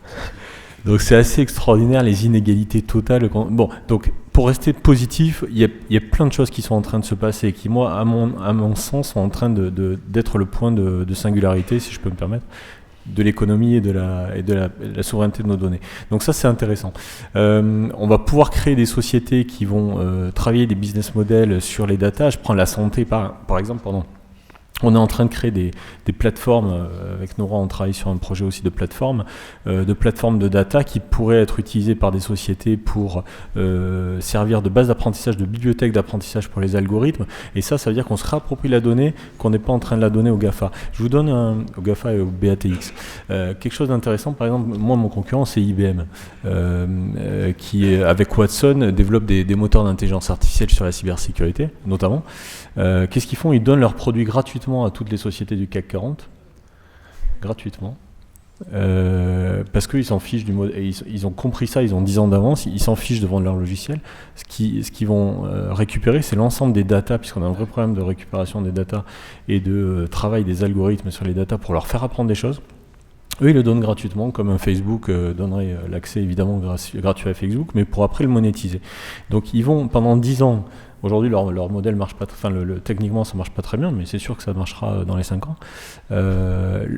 Donc c'est assez extraordinaire les inégalités totales. Bon, donc pour rester positif, il y a plein de choses qui sont en train de se passer et qui, moi, à mon sens, sont en train d'être le point de singularité, si je peux me permettre. de l'économie et de la souveraineté de nos données. Donc ça, c'est intéressant. On va pouvoir créer des sociétés qui vont travailler des business models sur les data. Je prends la santé par exemple, pardon. On est en train de créer des plateformes, avec Nora on travaille sur un projet aussi de plateforme de data qui pourraient être utilisées par des sociétés pour servir de base d'apprentissage, de bibliothèque d'apprentissage pour les algorithmes, et ça veut dire qu'on se réapproprie la donnée, qu'on n'est pas en train de la donner au GAFA. Je vous donne au GAFA et au BATX. Quelque chose d'intéressant, par exemple, moi mon concurrent c'est IBM, qui avec Watson développe des moteurs d'intelligence artificielle sur la cybersécurité, notamment. Qu'est-ce qu'ils font? Ils donnent leurs produits gratuitement à toutes les sociétés du CAC 40, gratuitement, parce qu'ils s'en fichent du mode. Ils ont compris ça, ils ont 10 ans d'avance, ils s'en fichent de vendre leur logiciel. Ce qu'ils vont récupérer, c'est l'ensemble des datas, puisqu'on a un vrai problème de récupération des datas et de travail des algorithmes sur les datas pour leur faire apprendre des choses. Eux, ils le donnent gratuitement, comme un Facebook donnerait l'accès évidemment gratuit à Facebook, mais pour après le monétiser. Donc ils vont pendant 10 ans. Aujourd'hui, leur modèle marche pas, techniquement, ça marche pas très bien, mais c'est sûr que ça marchera dans les 5 ans.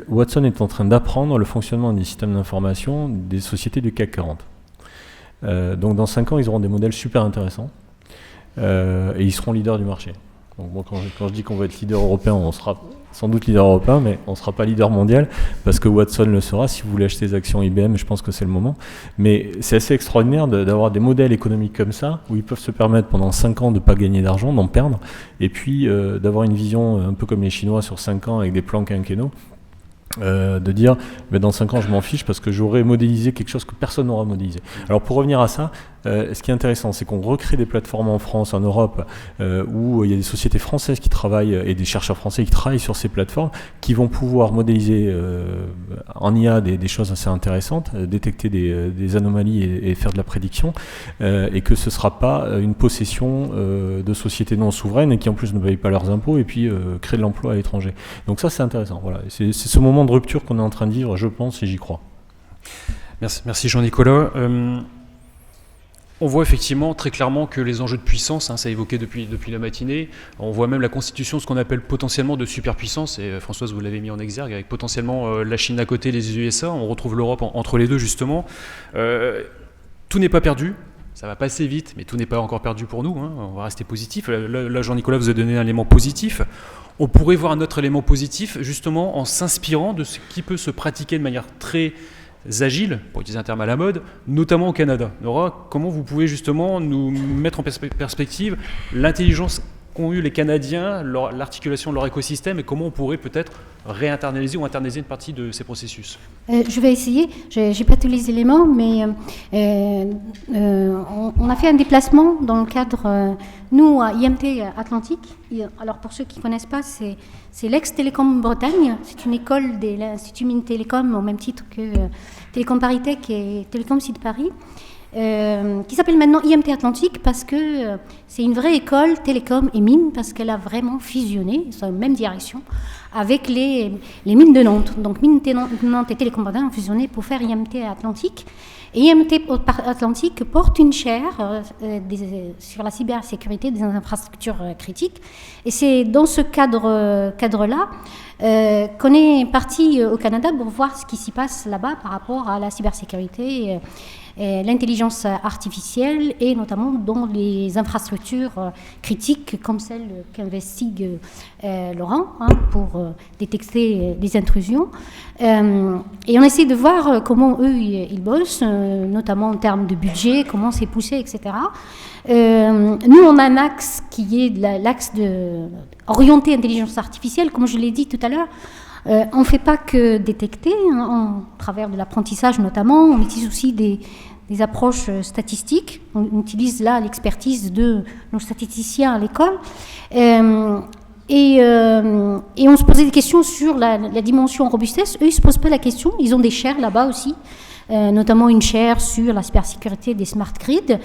Watson est en train d'apprendre le fonctionnement des systèmes d'information des sociétés du CAC 40. Donc, dans 5 ans, ils auront des modèles super intéressants et ils seront leaders du marché. Donc, moi, quand je dis qu'on va être leader européen, on sera sans doute leader européen, mais on ne sera pas leader mondial, parce que Watson le sera. Si vous voulez acheter des actions IBM, je pense que c'est le moment. Mais c'est assez extraordinaire d'avoir des modèles économiques comme ça, où ils peuvent se permettre pendant 5 ans de ne pas gagner d'argent, d'en perdre, et puis d'avoir une vision un peu comme les Chinois sur 5 ans avec des plans quinquennaux. De dire mais dans 5 ans je m'en fiche parce que j'aurais modélisé quelque chose que personne n'aura modélisé. Alors pour revenir à ça, ce qui est intéressant, c'est qu'on recrée des plateformes en France, en Europe, où il y a des sociétés françaises qui travaillent et des chercheurs français qui travaillent sur ces plateformes, qui vont pouvoir modéliser en IA des choses assez intéressantes, détecter des anomalies et faire de la prédiction, et que ce ne sera pas une possession de sociétés non souveraines et qui en plus ne payent pas leurs impôts et puis créer de l'emploi à l'étranger. Donc ça c'est intéressant. Voilà. C'est ce moment de rupture qu'on est en train de vivre, je pense, et j'y crois. Merci Jean-Nicolas. On voit effectivement très clairement que les enjeux de puissance, ça a évoqué depuis la matinée, on voit même la constitution de ce qu'on appelle potentiellement de superpuissance, et Françoise vous l'avez mis en exergue, avec potentiellement la Chine à côté, les USA, on retrouve l'Europe entre les deux justement. Tout n'est pas perdu. Ça va passer vite, mais tout n'est pas encore perdu pour nous. On va rester positif. Là, Jean-Nicolas vous a donné un élément positif. On pourrait voir un autre élément positif, justement, en s'inspirant de ce qui peut se pratiquer de manière très agile, pour utiliser un terme à la mode, notamment au Canada. Nora, comment vous pouvez justement nous mettre en perspective l'intelligence qu'ont eu les Canadiens, l'articulation de leur écosystème, et comment on pourrait peut-être réinternaliser ou internaliser une partie de ces processus? Je vais essayer. Je n'ai pas tous les éléments, mais on a fait un déplacement dans le cadre, nous, à IMT Atlantique. Alors, pour ceux qui ne connaissent pas, c'est l'ex-Télécom Bretagne. C'est une école de l'Institut Mines Télécom, au même titre que Télécom Paris-Tech et Télécom Sud Paris. Qui s'appelle maintenant IMT Atlantique parce que c'est une vraie école télécom et mines, parce qu'elle a vraiment fusionné, c'est la même direction, avec les mines de Nantes. Donc mines de Nantes et Télécom Bretagne ont fusionné pour faire IMT Atlantique. Et IMT Atlantique porte une chaire sur la cybersécurité des infrastructures critiques. Et c'est dans ce cadre-là qu'on est parti au Canada pour voir ce qui s'y passe là-bas par rapport à la cybersécurité, l'intelligence artificielle, et notamment dans les infrastructures critiques comme celle qu'investigue Laurent pour détecter les intrusions. Et on essaie de voir comment eux ils bossent, notamment en termes de budget, comment c'est poussé, etc. Nous, on a un axe qui est l'axe orienté intelligence artificielle, comme je l'ai dit tout à l'heure. On ne fait pas que détecter, en travers de l'apprentissage notamment, on utilise aussi des approches statistiques. On utilise là l'expertise de nos statisticiens à l'école. Et on se posait des questions sur la dimension robustesse. Eux, ils ne se posent pas la question. Ils ont des chaires là-bas aussi, notamment une chaire sur la cybersécurité des smart grids.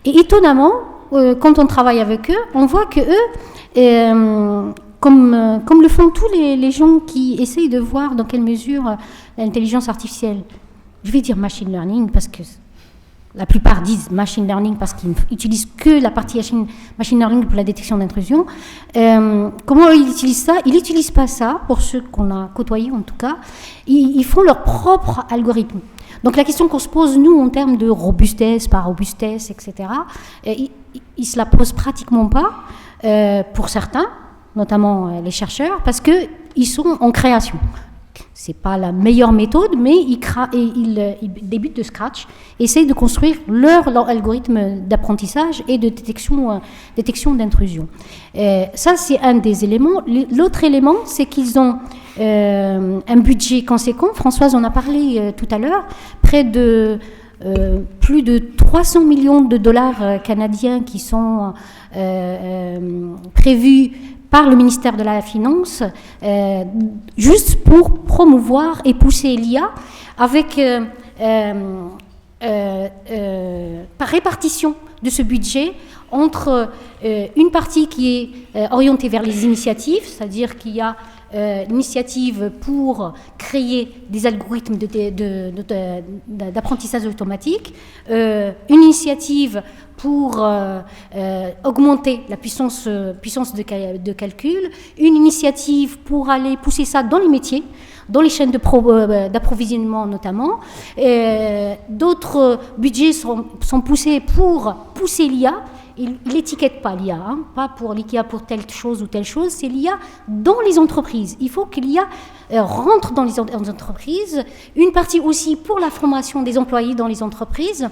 Et étonnamment, quand on travaille avec eux, on voit que eux, comme le font tous les gens qui essayent de voir dans quelle mesure l'intelligence artificielle, je vais dire machine learning parce que la plupart disent machine learning parce qu'ils n'utilisent que la partie machine learning pour la détection d'intrusion. Comment ils utilisent ça? Ils n'utilisent pas ça, pour ceux qu'on a côtoyés en tout cas. Ils font leur propre algorithme. Donc la question qu'on se pose, nous, en termes de robustesse, pas robustesse, etc., ils ne se la posent pratiquement pas, pour certains, notamment les chercheurs, parce qu'ils sont en création. Ce n'est pas la meilleure méthode, mais ils débutent de scratch, essayent de construire leur algorithme d'apprentissage et de détection d'intrusion. Ça, c'est un des éléments. L'autre élément, c'est qu'ils ont un budget conséquent. Françoise en a parlé tout à l'heure, plus de 300 millions de dollars canadiens qui sont prévus par le ministère de la Finance, juste pour promouvoir et pousser l'IA avec par répartition de ce budget entre une partie qui est orientée vers les initiatives, c'est-à-dire qu'il y a l'initiative pour créer des algorithmes d'apprentissage automatique, une initiative pour augmenter la puissance de calcul, une initiative pour aller pousser ça dans les métiers, dans les chaînes d'approvisionnement notamment. D'autres budgets sont poussés pour pousser l'IA. Il n'étiquette pas l'IA, pas pour l'IA pour telle chose ou telle chose, c'est l'IA dans les entreprises. Il faut que l'IA rentre dans les entreprises, une partie aussi pour la formation des employés dans les entreprises.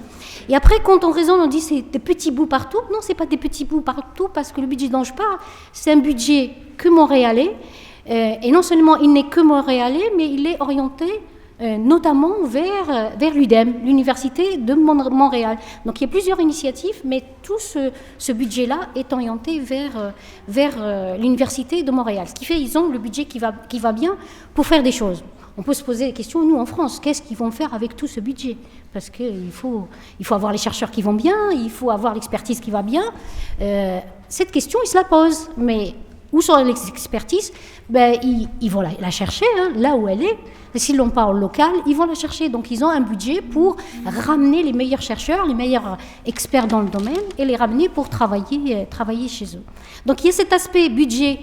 Et après, quand on raisonne, on dit c'est des petits bouts partout. Non, c'est pas des petits bouts partout, parce que le budget dont je parle, c'est un budget que montréalais. Et non seulement il n'est que montréalais, mais il est orienté notamment vers l'UDEM, l'Université de Montréal. Donc il y a plusieurs initiatives, mais tout ce budget-là est orienté vers l'Université de Montréal. Ce qui fait qu'ils ont le budget qui va bien pour faire des choses. On peut se poser la question, nous en France, qu'est-ce qu'ils vont faire avec tout ce budget? Parce qu'il faut avoir les chercheurs qui vont bien, il faut avoir l'expertise qui va bien. Cette question, ils se la posent, mais où sont les expertises? Ils vont la chercher, là où elle est. Et s'ils ne l'ont pas en local, ils vont la chercher. Donc, ils ont un budget pour ramener les meilleurs chercheurs, les meilleurs experts dans le domaine et les ramener pour travailler chez eux. Donc, il y a cet aspect budget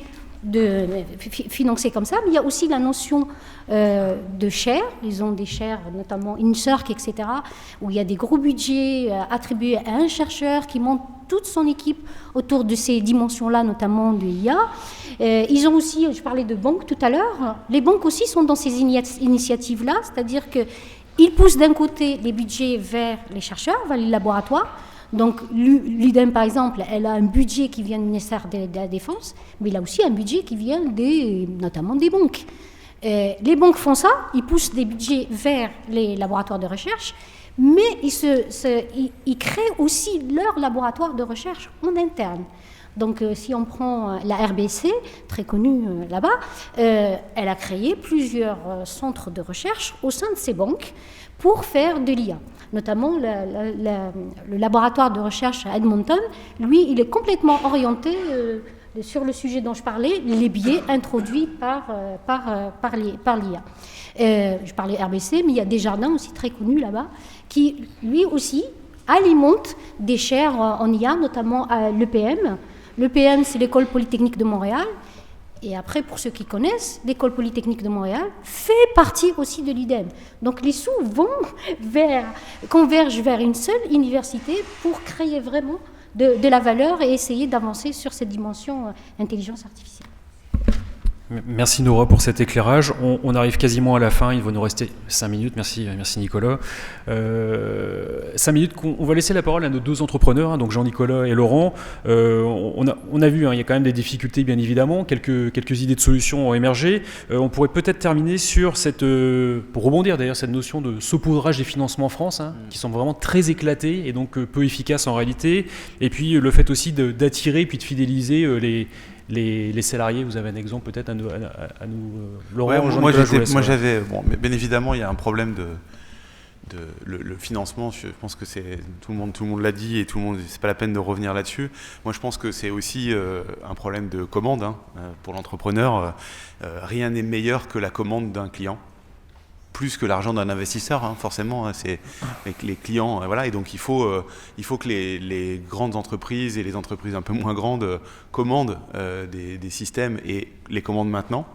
financé comme ça, mais il y a aussi la notion de chaires. Ils ont des chaires, notamment INSERC, etc., où il y a des gros budgets attribués à un chercheur qui monte toute son équipe autour de ces dimensions-là, notamment de l'IA. Ils ont aussi, je parlais de banques tout à l'heure, les banques aussi sont dans ces initiatives-là, c'est-à-dire qu'ils poussent d'un côté les budgets vers les chercheurs, vers les laboratoires. Donc l'UDEM, par exemple, elle a un budget qui vient du ministère de la Défense, mais il a aussi un budget qui vient notamment des banques. Les banques font ça, ils poussent des budgets vers les laboratoires de recherche, mais ils créent aussi leur laboratoire de recherche en interne. Donc si on prend la RBC, très connue là-bas, elle a créé plusieurs centres de recherche au sein de ces banques pour faire de l'IA. Notamment le laboratoire de recherche à Edmonton, lui, il est complètement orienté sur le sujet dont je parlais, les biais introduits par l'IA. Je parlais RBC, mais il y a Desjardins aussi très connus là-bas, qui lui aussi alimente des chaires en IA, notamment à l'EPM. L'EPM, c'est l'École polytechnique de Montréal. Et après, pour ceux qui connaissent, l'École polytechnique de Montréal fait partie aussi de l'UDEM. Donc les sous convergent vers une seule université pour créer vraiment de la valeur et essayer d'avancer sur cette dimension intelligence artificielle. Merci Nora pour cet éclairage. On arrive quasiment à la fin, il va nous rester 5 minutes. Merci Nicolas. 5 minutes, on va laisser la parole à nos deux entrepreneurs, donc Jean-Nicolas et Laurent. On a vu, il y a quand même des difficultés bien évidemment, quelques idées de solutions ont émergé. On pourrait peut-être terminer sur pour rebondir d'ailleurs, cette notion de saupoudrage des financements en France, qui sont vraiment très éclatés et donc peu efficaces en réalité. Et puis le fait aussi d'attirer puis de fidéliser les salariés. Vous avez un exemple peut-être à nous Laurent? Ouais, moi j'avais, bien évidemment il y a un problème le financement. Je pense que tout le monde l'a dit et c'est pas la peine de revenir là-dessus. Moi je pense que c'est aussi un problème de commande pour l'entrepreneur. Rien n'est meilleur que la commande d'un client plus que l'argent d'un investisseur, hein, forcément, hein, c'est avec les clients, voilà, et donc il faut que les grandes entreprises et les entreprises un peu moins grandes commandent des systèmes et les commandent maintenant.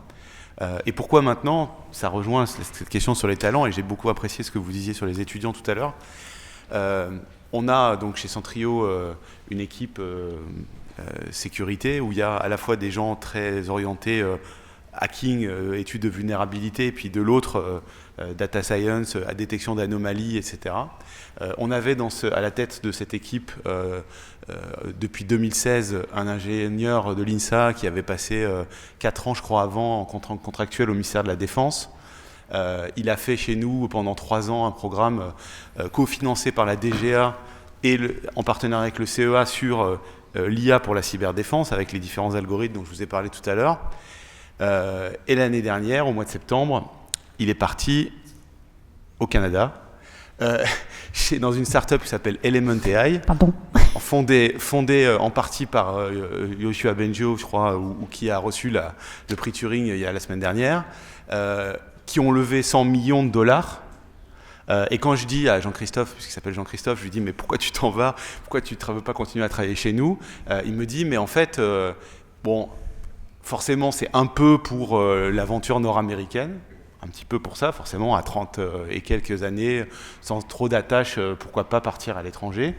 Et pourquoi maintenant? Ça rejoint cette question sur les talents, et j'ai beaucoup apprécié ce que vous disiez sur les étudiants tout à l'heure. On a donc chez Centrio une équipe sécurité où il y a à la fois des gens très orientés hacking, études de vulnérabilité, et puis de l'autre data science, à détection d'anomalies, etc. On avait à la tête de cette équipe depuis 2016 un ingénieur de l'INSA qui avait passé 4 ans, je crois, avant en contractuel au ministère de la Défense. Il a fait chez nous pendant 3 ans un programme cofinancé par la DGA et en partenariat avec le CEA sur l'IA pour la cyberdéfense, avec les différents algorithmes dont je vous ai parlé tout à l'heure. Et l'année dernière, au mois de septembre, il est parti au Canada, dans une start-up qui s'appelle Element AI, fondée en partie par Yoshua Bengio, je crois, ou qui a reçu le prix Turing il y a la semaine dernière, qui ont levé 100 millions de dollars. Et quand je dis à Jean-Christophe, puisqu'il s'appelle Jean-Christophe, je lui dis mais pourquoi tu t'en vas? Pourquoi tu ne veux pas continuer à travailler chez nous? Il me dit mais en fait, bon, forcément c'est un peu pour l'aventure nord-américaine, un petit peu pour ça, forcément à 30 et quelques années, sans trop d'attache, pourquoi pas partir à l'étranger.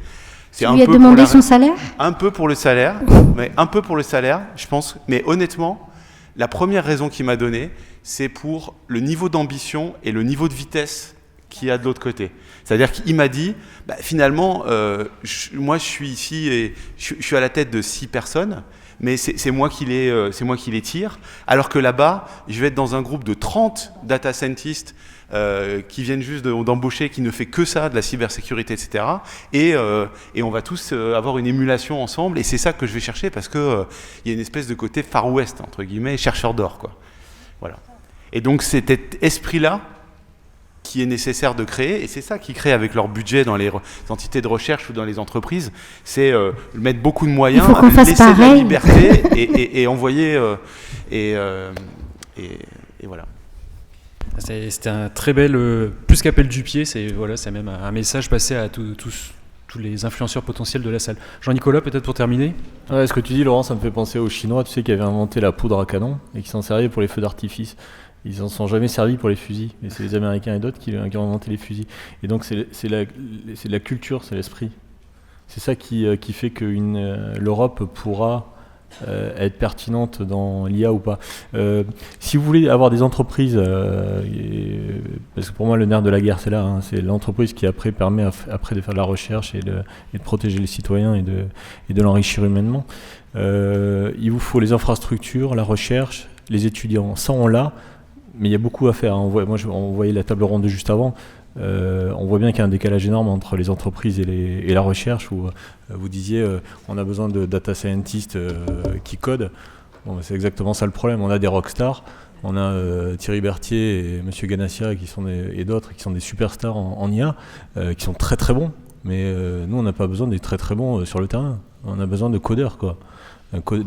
Tu lui as demandé son salaire? Un peu pour le salaire, mais un peu pour le salaire, je pense. Mais honnêtement, la première raison qu'il m'a donnée, c'est pour le niveau d'ambition et le niveau de vitesse qu'il y a de l'autre côté. C'est-à-dire qu'il m'a dit, bah, finalement, moi je suis ici et je suis à la tête de 6 personnes, mais c'est moi qui les tire, alors que là-bas, je vais être dans un groupe de 30 data scientists qui viennent juste d'embaucher, qui ne fait que ça, de la cybersécurité, etc. Et on va tous avoir une émulation ensemble, et c'est ça que je vais chercher, parce qu'il y a une espèce de côté Far West, entre guillemets, chercheur d'or, quoi. Voilà. Et donc cet esprit-là, qui est nécessaire de créer, et c'est ça qu'ils créent avec leur budget dans les entités de recherche ou dans les entreprises, c'est mettre beaucoup de moyens, laisser de la liberté et envoyer, et voilà. C'était un très bel, plus qu'appel du pied, c'est même un message passé à tous les influenceurs potentiels de la salle. Jean-Nicolas, peut-être pour terminer? Ouais, ce que tu dis, Laurent, ça me fait penser aux Chinois, tu sais, qui avaient inventé la poudre à canon et qui s'en servaient pour les feux d'artifice. Ils n'en sont jamais servis pour les fusils, et c'est les Américains et d'autres qui ont inventé les fusils. Et donc c'est la culture, c'est l'esprit. C'est ça qui fait que l'Europe pourra être pertinente dans l'IA ou pas. Si vous voulez avoir des entreprises, parce que pour moi le nerf de la guerre c'est là, hein, c'est l'entreprise qui après permet après de faire de la recherche et de protéger les citoyens et de l'enrichir humainement. Il vous faut les infrastructures, la recherche, les étudiants. Ça on l'a. Mais il y a beaucoup à faire. On voyait la table ronde de juste avant. On voit bien qu'il y a un décalage énorme entre les entreprises et la recherche, où vous disiez on a besoin de data scientists qui codent. Bon, c'est exactement ça le problème. On a des rockstars. On a Thierry Berthier et M. Ganassia et d'autres qui sont des superstars en IA, qui sont très très bons. Mais nous, on n'a pas besoin d'être très très bons sur le terrain. On a besoin de codeurs, quoi.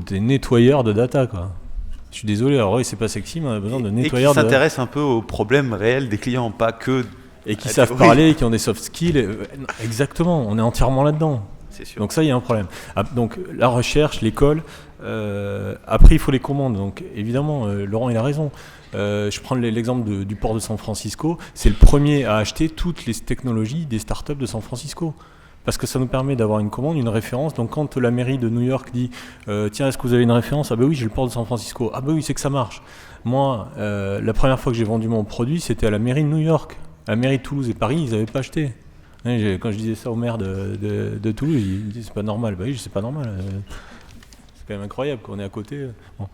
Des nettoyeurs de data, quoi. Je suis désolé, alors oui, c'est pas sexy, mais on a besoin de nettoyeurs. Et qui s'intéressent un peu aux problèmes réels des clients, pas que. Et qui savent parler, qui ont des soft skills. Exactement, on est entièrement là-dedans. C'est sûr. Donc ça, il y a un problème. Donc la recherche, l'école, après il faut les commandes. Donc évidemment, Laurent, il a raison. Je prends l'exemple du port de San Francisco. C'est le premier à acheter toutes les technologies des startups de San Francisco. Parce que ça nous permet d'avoir une commande, une référence. Donc quand la mairie de New York dit tiens, est-ce que vous avez une référence? Ah ben oui, j'ai le port de San Francisco. Ah ben oui, c'est que ça marche. Moi, la première fois que j'ai vendu mon produit, c'était à la mairie de New York. À la mairie de Toulouse et Paris, ils n'avaient pas acheté. Quand je disais ça au maire de Toulouse, il me dit c'est pas normal. Bah oui, c'est pas normal. C'est quand même incroyable qu'on est à côté. Bon.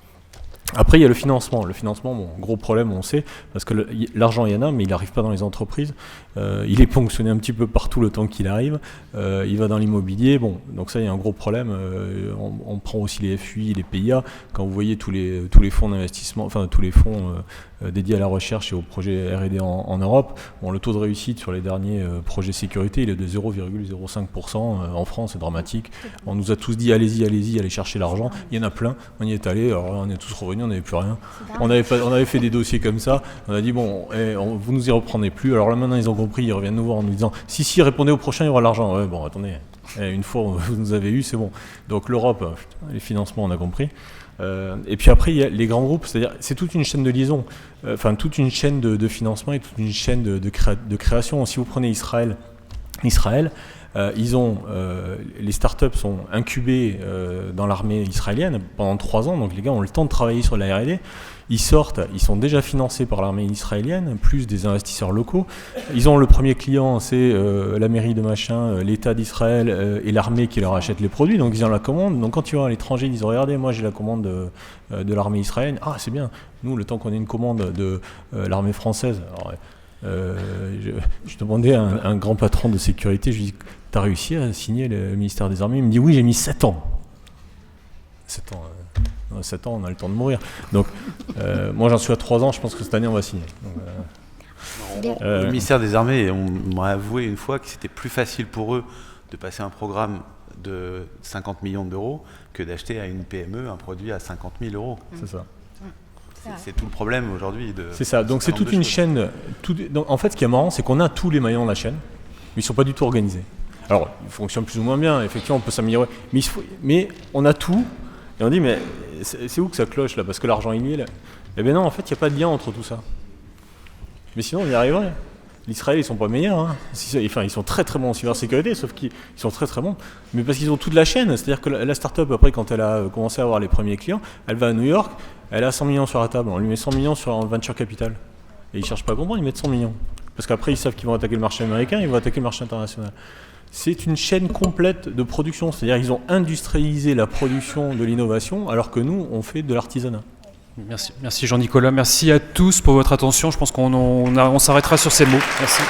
Après, il y a le financement. Le financement, bon, gros problème, on sait, parce que l'argent, il y en a, mais il n'arrive pas dans les entreprises. Il est ponctionné un petit peu partout le temps qu'il arrive. Il va dans l'immobilier. Bon, donc ça, il y a un gros problème. On prend aussi les FUI, les PIA. Quand vous voyez tous les fonds d'investissement, enfin tous les fonds dédiés à la recherche et aux projets R&D en Europe, bon, le taux de réussite sur les derniers projets sécurité, il est de 0,05%. En France, c'est dramatique. On nous a tous dit allez-y, allez chercher l'argent. Il y en a plein. On y est allé. Alors on est tous revenus. on n'avait plus rien. On avait fait des dossiers comme ça. On a dit bon, vous nous y reprenez plus. Alors là maintenant ils ont compris, ils reviennent nous voir en nous disant si répondez au prochain, il y aura l'argent. Ouais, bon attendez, une fois vous nous avez eu, c'est bon. Donc l'Europe, les financements, on a compris. Et puis après il y a les grands groupes, c'est-à-dire c'est toute une chaîne de liaison, toute une chaîne de financement et toute une chaîne de création. Si vous prenez Israël. Les startups sont incubées dans l'armée israélienne pendant 3 ans, donc les gars ont le temps de travailler sur la R&D. Ils sortent, ils sont déjà financés par l'armée israélienne, plus des investisseurs locaux. Ils ont le premier client, c'est la mairie de machin, l'État d'Israël et l'armée qui leur achète les produits, donc ils ont la commande. Donc quand tu vas à l'étranger, ils disent regardez, moi j'ai la commande de l'armée israélienne. Ah c'est bien, nous le temps qu'on ait une commande de l'armée française. Alors, je demandais à un grand patron de sécurité, je lui dis t'as réussi à signer le ministère des Armées? Il me dit oui, j'ai mis 7 ans. 7 ans, on a le temps de mourir. Donc moi j'en suis à 3 ans, je pense que cette année on va signer. Donc, le ministère des Armées, on m'a avoué une fois que c'était plus facile pour eux de passer un programme de 50 millions d'euros que d'acheter à une PME un produit à 50 000 euros. C'est ça. C'est tout le problème aujourd'hui. C'est ça, donc c'est toute une chaîne. Donc, en fait, ce qui est marrant, c'est qu'on a tous les maillons de la chaîne, mais ils ne sont pas du tout organisés. Alors, ils fonctionnent plus ou moins bien, effectivement, on peut s'améliorer, mais on a tout, et on dit, mais c'est où que ça cloche là? Parce que l'argent il y est là. Eh bien non, en fait, il n'y a pas de lien entre tout ça. Mais sinon, on y arriverait. L'Israël, ils ne sont pas meilleurs. Hein. Ils sont très très bons en cybersécurité, sauf qu'ils sont très très bons. Mais parce qu'ils ont toute la chaîne. C'est-à-dire que la start-up, après, quand elle a commencé à avoir les premiers clients, elle va à New York, elle a 100 millions sur la table. On lui met 100 millions sur un venture capital. Et ils ne cherchent pas à comprendre, ils mettent 100 millions. Parce qu'après, ils savent qu'ils vont attaquer le marché américain, ils vont attaquer le marché international. C'est une chaîne complète de production. C'est-à-dire qu'ils ont industrialisé la production de l'innovation, alors que nous, on fait de l'artisanat. Merci Jean-Nicolas, merci à tous pour votre attention. Je pense qu'on s'arrêtera sur ces mots. Merci.